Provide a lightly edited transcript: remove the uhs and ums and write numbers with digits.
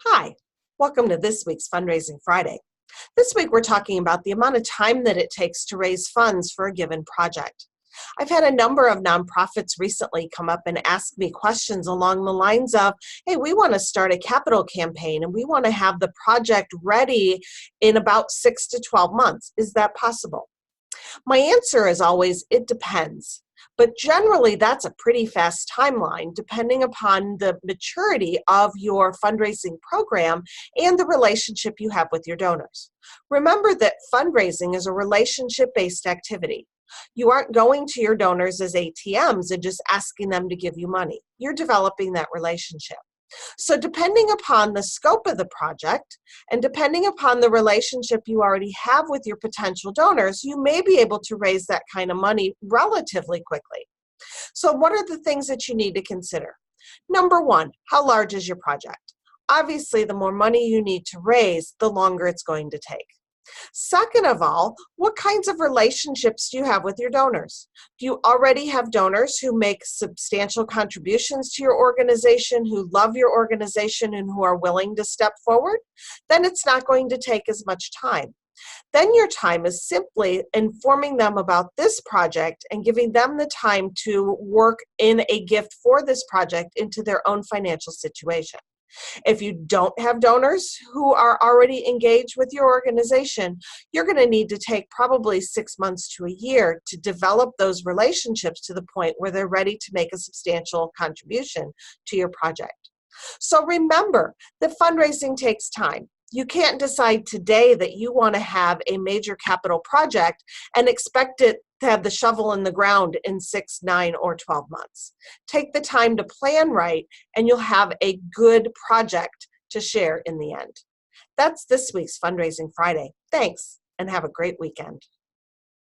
Hi, welcome to this week's Fundraising Friday. This week we're talking about the amount of time that it takes to raise funds for a given project. I've had a number of nonprofits recently come up and ask me questions along the lines of, hey, we want to start a capital campaign and we want to have the project ready in about 6 to 12 months. Is that possible? My answer is always, it depends. But generally, that's a pretty fast timeline depending upon the maturity of your fundraising program and the relationship you have with your donors. Remember that fundraising is a relationship-based activity. You aren't going to your donors as ATMs and just asking them to give you money. You're developing that relationship. So depending upon the scope of the project and depending upon the relationship you already have with your potential donors, you may be able to raise that kind of money relatively quickly. So what are the things that you need to consider? Number one, how large is your project? Obviously, the more money you need to raise, the longer it's going to take. Second of all, what kinds of relationships do you have with your donors? Do you already have donors who make substantial contributions to your organization, who love your organization, and who are willing to step forward? Then it's not going to take as much time. Then your time is simply informing them about this project and giving them the time to work in a gift for this project into their own financial situation. If you don't have donors who are already engaged with your organization, you're going to need to take probably 6 months to a year to develop those relationships to the point where they're ready to make a substantial contribution to your project. So remember that fundraising takes time. You can't decide today that you want to have a major capital project and expect it to have the shovel in the ground in 6, 9, or 12 months. Take the time to plan right, and you'll have a good project to share in the end. That's this week's Fundraising Friday. Thanks, and have a great weekend.